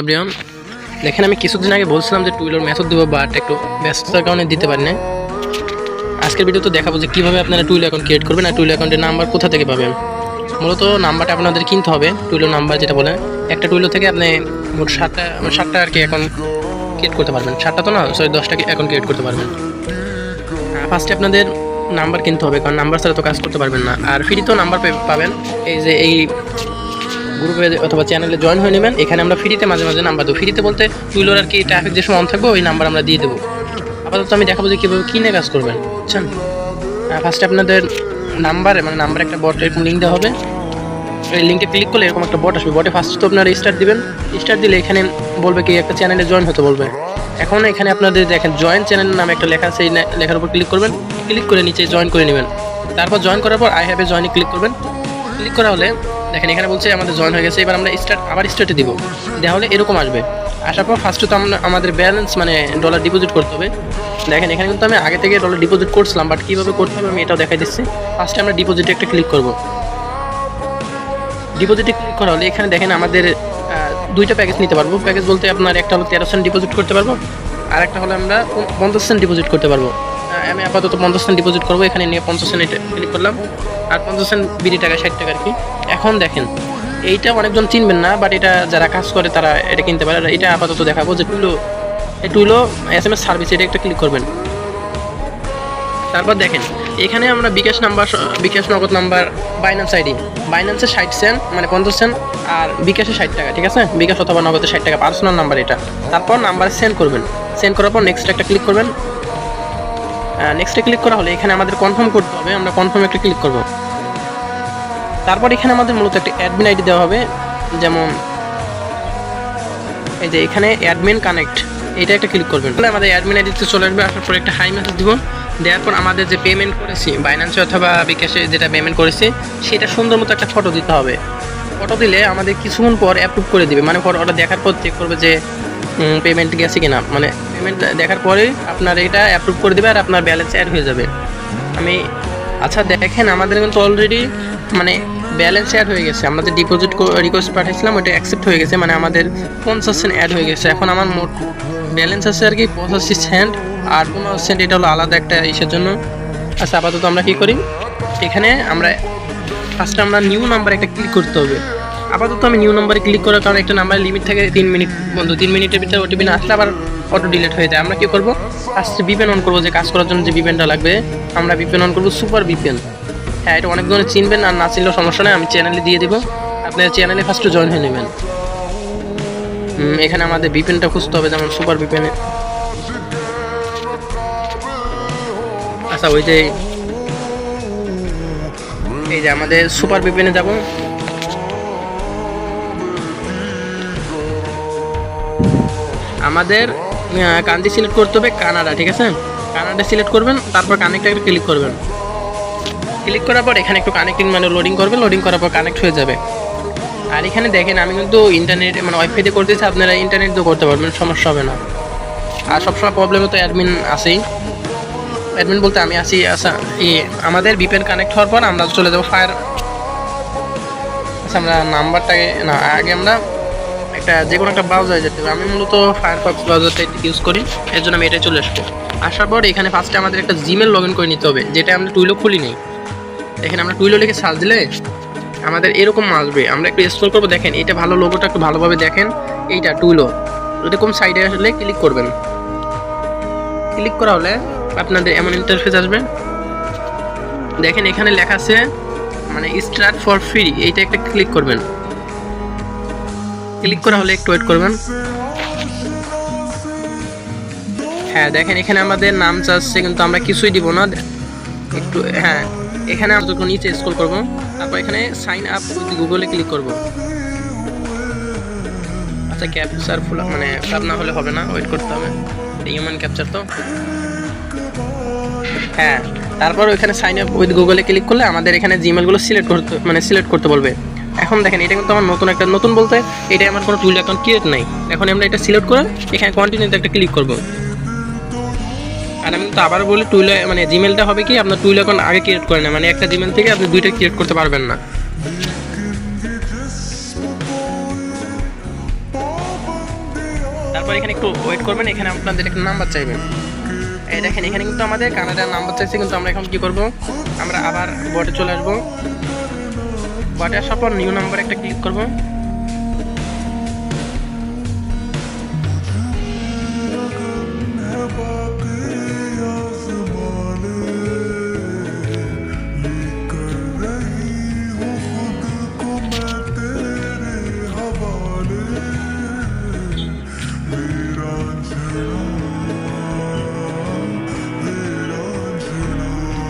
Everyone, দেখেন আমি কিছুদিন আগে বলছিলাম যে টুইলোর মেথড দেবো, বাট একটু ব্যস্ততার কারণে দিতে পারি না। আজকের ভিডিওতে দেখাবো যে কীভাবে আপনারা টুইলো অ্যাকাউন্ট ক্রিয়েট করবেন আর টুইলো অ্যাকাউন্টের নাম্বার কোথা থেকে পাবেন। মূলত নাম্বারটা আপনাদের কিনতে হবে, টুইলো নাম্বার যেটা বলে। একটা টুইলো থেকে আপনি মোট সাতটা আর কি অ্যাকাউন্ট ক্রিয়েট করতে পারবেন। 7টা তো না, 10টা অ্যাকাউন্ট ক্রিয়েট করতে পারবেন। ফার্স্টে আপনাদের নাম্বার কিনতে হবে, কারণ নাম্বার ছাড়া তো কাজ করতে পারবেন না। আর ফ্রিতেও নাম্বার পাবেন, এই যে এই গ্রুপে অথবা চ্যানেলে জয়েন হয়ে নেবেন। এখানে আমরা ফ্রিতে মাঝে মাঝে নাম্বার দেবো। ফ্রিতে বলতে টুইলোর আর কি ট্রাফিক যে সময় অন থাকবে ওই নাম্বার আমরা দিয়ে দেবো। আপাতত আমি দেখাবো যে কীভাবে কিনে কাজ করবেন, বুঝছেন। ফার্স্টে আপনাদের নাম্বার একটা বট এরকম লিঙ্ক দেওয়া হবে। এই লিঙ্কে ক্লিক করলে এরকম একটা বট আসবে। বটে ফার্স্ট তো আপনারা স্টার্ট দিবেন। স্টার্ট দিলে এখানে বলবে কি একটা চ্যানেলে জয়েন হতে বলবে। এখন এখানে আপনাদের দেখেন জয়েন চ্যানেল নামে একটা লেখা আছে, এই লেখার উপর ক্লিক করবেন। ক্লিক করে নিচে জয়েন করে নেবেন। তারপর জয়েন করার পর আই হ্যাভ এ জয়েনে ক্লিক করবেন। ক্লিক করা হলে দেখেন এখানে বলছে আমাদের জয়েন হয়ে গেছে। এবার আমরা স্টার্টে দিব। দেওয়া হলে এরকম আসবে। আসার পর ফার্স্টে তো আমাদের ব্যালেন্স ডলার ডিপোজিট করতে হবে। দেখেন এখানে কিন্তু আমি আগে থেকে ডলার ডিপোজিট করছিলাম, বাট কীভাবে করতে হবে আমি এটাও দেখাই দিচ্ছি। ফার্স্টে আমরা ডিপোজিটে একটা ক্লিক করব। ডিপোজিটে ক্লিক করা হলে এখানে দেখেন আমাদের দুইটা প্যাকেজ নিতে পারবো। প্যাকেজ বলতে আপনার একটা হলো 13 সেন্ট ডিপোজিট করতে পারবো, আর একটা হলো আমরা 50 সেন্ট ডিপোজিট করতে পারবো। আমি আপাতত 50 সেন্ট ডিপোজিট করবো। এখানে নিয়ে 50 সেন্ট ক্লিক করলাম, আর 50 সেন্ট বিডি টাকা 60 টাকা আর কি। এখন দেখেন এইটা অনেকজন চিনবেন না, বাট এটা যারা কাজ করে তারা এটা কিনতে পারে। এটা আপাতত দেখাবো যে টুইলো SMS সার্ভিস, এটা একটা ক্লিক করবেন। তারপর দেখেন এখানে আমরা bKash Nagad number, Binance ID, বাইন্যান্সে 60 সেন্ট 50 সেন্ট, আর বিকাশে 60 টাকা, ঠিক আছে। বিকাশ অথবা নগদে 60 টাকা, পার্সোনাল নাম্বার এটা। তারপর নাম্বার সেন্ড করবেন। সেন্ড করার পর নেক্সট একটা ক্লিক করবেন। নেক্সটে ক্লিক করা হলে এখানে আমাদের কনফার্ম করতে হবে। আমরা কনফার্ম একটা ক্লিক করব। তারপর এখানে আমাদের মূলত একটা অ্যাডমিন আইডি দেওয়া হবে। যেমন এই যে এখানে অ্যাডমিন কানেক্ট, এটা একটা ক্লিক করবেন। তাহলে আমাদের অ্যাডমিন আইডিতে চলে আসবে। আসার পর একটা হাই মেসেজ দিব। দেওয়ার পর আমাদের যে পেমেন্ট করেছি বাইন্যান্সে অথবা বিকাশে যেটা পেমেন্ট করেছি সেটা সুন্দর মতো একটা ফটো দিতে হবে। ফটো দিলে আমাদের কিছুক্ষণ পর অ্যাপ্রুভ করে দিবে। ফটোটা দেখার পর চেক করবে যে পেমেন্ট গেছে কিনা। পেমেন্ট দেখার পরে আপনার এটা অ্যাপ্রুভ করে দেবে আর আপনার ব্যালেন্স অ্যাড হয়ে যাবে। আচ্ছা দেখেন আমাদের কিন্তু অলরেডি ব্যালেন্স অ্যাড হয়ে গেছে। আমরা যে ডিপোজিট রিকোয়েস্ট পাঠিয়েছিলাম ওইটা অ্যাকসেপ্ট হয়ে গেছে, আমাদের 50 সেন্ট অ্যাড হয়ে গেছে। এখন আমার মোট ব্যালেন্স আছে আর কি 85 সেন্ট, আর 15 সেন্ট এটা হলো আলাদা একটা ইসের জন্য। আচ্ছা আপাতত আমরা কী করি, এখানে ফার্স্টে আমরা নিউ নাম্বার একটা ক্লিক করতে হবে। আপাতত আমি নিউ নাম্বারে ক্লিক করার কারণে একটা নাম্বারের লিমিট থাকে 3 মিনিট বন্ধু। 3 মিনিটের ভিতরে ওটিপি না আসলে আবার অটো ডিলিট হয়ে যায়। আমরা কী করবো, ফার্স্টে VPN অন করবো। যে কাজ করার জন্য যে VPNটা লাগবে আমরা VPN অন করবো, সুপার VPN। হ্যাঁ, এটা অনেক ধরনের চিনবেন, আর না চিনলেও সমস্যা নেই, আমি চ্যানেলে দিয়ে দেবো। আপনার চ্যানেলে ফার্স্টে জয়েন হয়ে নেবেন। এখানে আমাদের VPNটা খুঁজতে হবে, যেমন সুপার VPN। আচ্ছা এই যে আমাদের সুপার VPN-এ যাব। আমাদের কান্ট্রি সিলেক্ট করতে হবে কানাডা, ঠিক আছে। কানাডা সিলেক্ট করবেন, তারপর কানেক্টে একটা ক্লিক করবেন। ক্লিক করার পর এখানে একটু কানেক্টিং লোডিং করবে। লোডিং করার পর কানেক্ট হয়ে যাবে। আর এখানে দেখেন আমি কিন্তু ইন্টারনেট ওয়াইফাইতে করতেছি, আপনারা ইন্টারনেট দিয়েও করতে পারবেন, সমস্যা হবে না। আর সবসময় প্রবলেমে তো অ্যাডমিন আসেই। অ্যাডমিন বলতে আমি আসি। আচ্ছা আমাদের VPN কানেক্ট হওয়ার পর আমরা চলে যাবো আচ্ছা আমরা নাম্বারটাকে আগে আমরা যে কোনো একটা ব্রাউজারে যেতে হবে। আমি মূলত ফায়ারফক্স ব্রাউজারটা ইউজ করি, এর জন্য আমি এটাই চলে আসবো। আসার পর এখানে ফার্স্টে আমাদের একটা জিমেল লগ ইন করে নিতে হবে, যেটা আমরা টুইলো খুলি নেই। দেখেন আমরা টুইলো লিখে সার্চ দিলে আমাদের এরকম আসবে। আমরা একটু স্ক্রল করবো। দেখেন এটা ভালো, লোগোটা একটু ভালোভাবে দেখেন। এইটা টুইলো, এরকম সাইডে আসলে ক্লিক করবেন। ক্লিক করা হলে আপনাদের এমন ইন্টারফেস আসবে। দেখেন এখানে লেখা আছে স্টার্ট ফর ফ্রি, এইটা একটা ক্লিক করবেন। ক্লিক করা হলে একটু ওয়েট করবেন। হ্যাঁ দেখেন এখানে আমাদের নাম চাচ্ছে, কিন্তু আমরা কিছুই দিব না। একটু হ্যাঁ এখানে আমরা যখন নিচে স্ক্রল করব, তারপর এখানে সাইন আপ উইথ গুগলে ক্লিক করব। আচ্ছা ক্যাপচার সব না হলে হবে না, ওয়েট করতে হবে। হিউম্যান ক্যাপচার তো হ্যাঁ। তারপর ওইখানে সাইন আপ উইথ গুগলে ক্লিক করলে আমাদের এখানে জিমেলগুলো সিলেক্ট করতে বলবে। এখন দেখেন এটা কিন্তু আমার নতুন বলতে এটা আমার কোনো টুইলো অ্যাকাউন্ট ক্রিয়েট নাই। এখন আমরা এটা সিলেক্ট করে এখানে কন্টিনিউতে একটা ক্লিক করব। আর আমি কিন্তু আবার বলি টুইলো জিমেলটা হবে কি আপনার টুইলো অ্যাকাউন্ট আগে ক্রিয়েট করে না, একটা জিমেল থেকে আপনি দুইটা ক্রিয়েট করতে পারবেন না। তারপর এখানে একটু ওয়েট করবেন, এখানে আপনাদের একটা নাম্বার চাইবে। এই দেখেন এখানে কিন্তু আমাদের কানাডার নাম্বার চাইছে, কিন্তু আমরা এখন কী করব, আমরা আবার বটে চলে আসবো। বটে আসার পর নিউ নাম্বার একটা ক্লিক করব।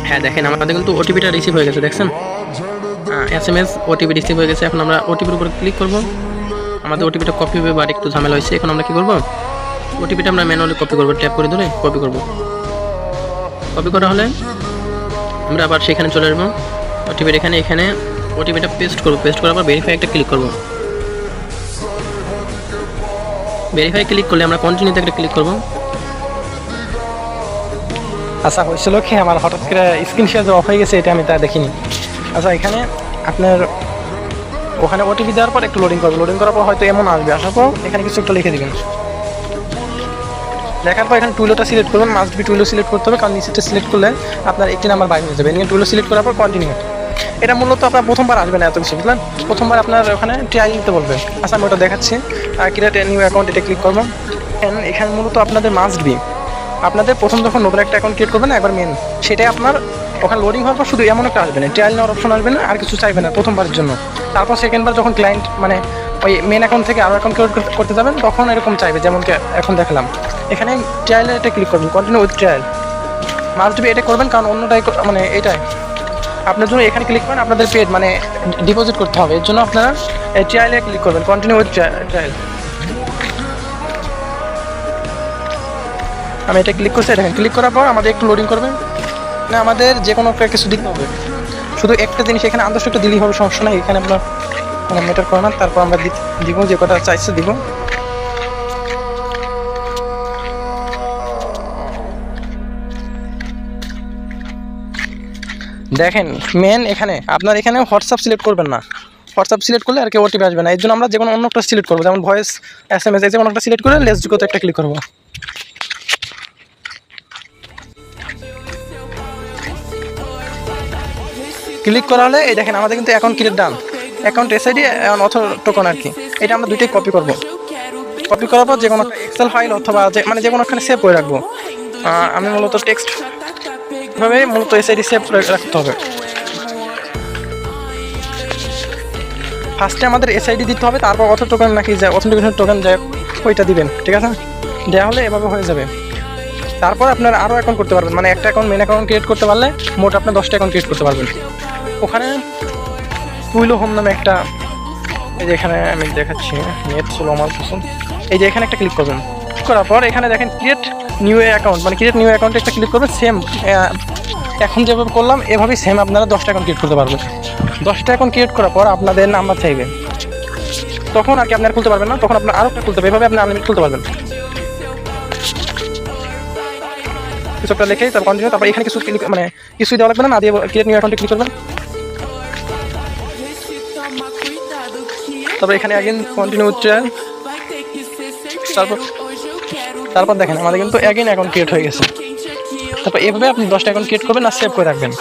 হ্যাঁ দেখেন আমাদের কিন্তু ওটিপিটা রিসিভ হয়ে গেছে, দেখছেন SMS ওটিপি রিসিভ হয়ে গেছে। এখন আমরা ওটিপির উপর ক্লিক করব। আমাদের ওটিপিটা কপি হবে, বাট একটু ঝামেলা হয়েছে। এখন আমরা কী করব, ওটিপিটা আমরা ম্যানুয়ালি কপি করব, ট্যাপ করে ধরে কপি করব। কপি করা হলে আমরা আবার সেখানে চলে আসবো, ওটিপির এখানে ওটিপিটা পেস্ট করবো। পেস্ট করার পর ভেরিফাই একটা ক্লিক করব। ভেরিফাই ক্লিক করলে আমরা কন্টিনিউতে একটা ক্লিক করব। আচ্ছা হয়েছিল কি, আমার হঠাৎ করে স্ক্রিন শেয়ার অফ হয়ে গেছে, এটা আমি তা দেখিনি। আচ্ছা এখানে আপনার ওখানে ওটিপি দেওয়ার পর একটু লোডিং করবে। লোডিং করার পর হয়তো এমন আসবে, আসার পর এখানে কিছু একটা লিখে দেবেন। লেখার পর এখানে টুইলোটা সিলেক্ট করবেন, মাস্ট বি টুইলো সিলেক্ট করতে হবে, কারণ নিচেটা সিলেক্ট করলে আপনার একটি নাম্বার বাইরে হয়ে যাবে। এখানে টুইলো সিলেক্ট করার পর কন্টিনিউ। এটা মূলত আপনার প্রথমবার আসবে না এত কিছু, বুঝলেন? প্রথমবার আপনার ওখানে ট্রায়াল নিতে বলবে। আচ্ছা আমি ওটা দেখাচ্ছি। ক্রিয়েট নিউ অ্যাকাউন্ট, এটা ক্লিক করবো। এখানে মূলত আপনাদের মাস্ট বি, আপনাদের প্রথম যখন নতুন একটা অ্যাকাউন্ট ক্রিয়েট করবেন একবার মেন, সেটাই আপনার ওখানে লোডিং হওয়ার পর শুধু এমন একটা আসবে না, ট্রায়াল নেওয়ার অপশন আসবে না, আর কিছু চাইবে না প্রথমবারের জন্য। তারপর সেকেন্ডবার যখন ক্লায়েন্ট মানে ওই মেন অ্যাকাউন্ট থেকে আরও অ্যাকাউন্ট ক্রিয়েট করতে যাবেন তখন এরকম চাইবে, যেমন এখন দেখালাম। এখানে ট্রায়ালে এটা ক্লিক করবেন, continue with trial. Must be এটা করবেন, কারণ অন্যটাই মানে এটাই আপনার জন্য এখানে ক্লিক করেন, আপনাদের পেড মানে ডিপোজিট করতে হবে, এর জন্য আপনারা ট্রায়ালে ক্লিক করবেন, কন্টিনিউ উইথ ট্রায়াল। আমি এটা ক্লিক করছি, দেখেন ক্লিক করার পর আমাদের একটু লোডিং করবে না, আমাদের যে কোনো একটা কিছু দিতে হবে। শুধু একটা জিনিস এখানে আদর্শটা দিলেই হবে, সমস্যা নেই। এখানে আপনার মানে মেটার করে না, তারপর আমরা দিব যে কটা চাইছে দিব। দেখেন মেন এখানে আপনার এখানে হোয়াটসঅ্যাপ সিলেক্ট করবেন না, হোয়াটসঅ্যাপ সিলেক্ট করলে আর কেউ ওটিপি আসবে না। এর জন্য আমরা যে কোনো অন্য একটা সিলেক্ট করবো, যেমন ভয়েস, SMS, যে কোনো একটা সিলেক্ট করে লেস যুগতে একটা ক্লিক করবো। ক্লিক করা হলে এই দেখেন আমাদের কিন্তু অ্যাকাউন্ট ক্রিয়েট ডান। অ্যাকাউন্ট SID অথ টোকন আর কি, এটা আমরা দুইটাই কপি করব। কপি করার পর যে কোনো এক্সেল ফাইল অথবা যে কোনো এখানে সেভ করে রাখবো। আমি মূলত টেক্সট ভাবে মূলত SID সেভ রাখতে হবে। ফার্স্টে আমাদের SID দিতে হবে, তারপর অথ টোকেন নাকি যায় অথেন্টিকেশন টোকেন যায় ওইটা দিবেন, ঠিক আছে? দেওয়া হলে এভাবে হয়ে যাবে। তারপর আপনারা আরও অ্যাকাউন্ট করতে পারবেন, মানে একটা অ্যাকাউন্ট মেন অ্যাকাউন্ট ক্রিয়েট করতে পারলে মোট আপনার 10টা অ্যাকাউন্ট ক্রিয়েট করতে পারবেন। ওখানে টুইলো হোম নামে একটা, এই যে এখানে আমি দেখাচ্ছি, নেট স্লো আমার পছন্দ। এই যে এখানে একটা ক্লিক করবেন, করার পর এখানে দেখেন ক্রিয়েট নিউ অ্যাকাউন্ট, মানে ক্রিয়েট নিউ অ্যাকাউন্টে একটা ক্লিক করবেন। সেম এখন যেভাবে করলাম এভাবেই সেম আপনারা 10টা অ্যাকাউন্ট ক্রিয়েট করতে পারবেন। 10টা অ্যাকাউন্ট ক্রিয়েট করার পর আপনাদের নাম্বার চাইবে, তখন আর কি আপনারা খুলতে পারবেন না, তখন আপনার আরও একটা খুলতে হবে। এভাবে আপনি আনলিমিটেড খুলতে পারবেন। কিছু একটা লিখে তারপর কন্টিনিউ, তারপর এখানে কিছু ক্লিক মানে কিছুই দেওয়া লাগবে না, দিয়ে ক্রিয়েট নিউ অ্যাকাউন্টে ক্লিক করবেন। তারপর এখানে অ্যাগেন কন্টিনিউ ট্রায়াল। তারপর দেখেন আমাদের কিন্তু অ্যাগেন অ্যাকাউন্ট ক্রিয়েট হয়ে গেছে। তারপর এভাবে আপনি 10টা অ্যাকাউন্ট ক্রিয়েট করবেন আর সেভ করে রাখবেন।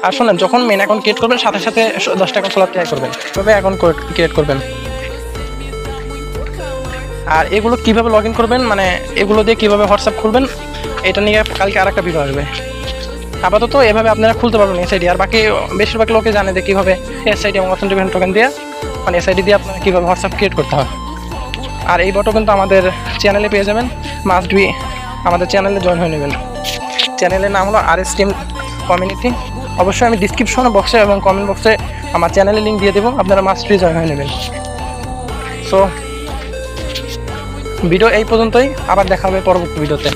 আর শোনেন, যখন মেন অ্যাকাউন্ট ক্রিয়েট করবেন সাথে সাথে 10টা অ্যাকাউন্ট খোলার ট্রাই করবেন, এভাবে অ্যাকাউন্ট ক্রিয়েট করবেন। আর এগুলো কীভাবে লগ ইন করবেন, মানে এগুলো দিয়ে কীভাবে হোয়াটসঅ্যাপ খুলবেন, এটা নিয়ে কালকে আর একটা ভিডিও আসবে। আপাতত এভাবে আপনারা খুলতে পারবেন SID। আর বাকি বেশিরভাগ লোকে জানে যে কীভাবে SID এবং অথেন্টিকেশন টোকেন দিয়ে, মানে SID দিয়ে আপনারা কীভাবে হোয়াটসঅ্যাপ ক্রিয়েট করতে হয়। আর এই বটও কিন্তু আমাদের চ্যানেলে পেয়ে যাবেন, মাস্ট বি আমাদের চ্যানেলে জয়েন হয়ে নেবেন। চ্যানেলের নাম হলো RS টিম কমিউনিটি। অবশ্যই আমি ডিসক্রিপশন বক্সে এবং কমেন্ট বক্সে আমার চ্যানেলের লিঙ্ক দিয়ে দেবো, আপনারা মাস্ট বি জয়েন হয়ে নেবেন। সো ভিডিও এই পর্যন্তই, আবার দেখা হবে পরবর্তী ভিডিওতে।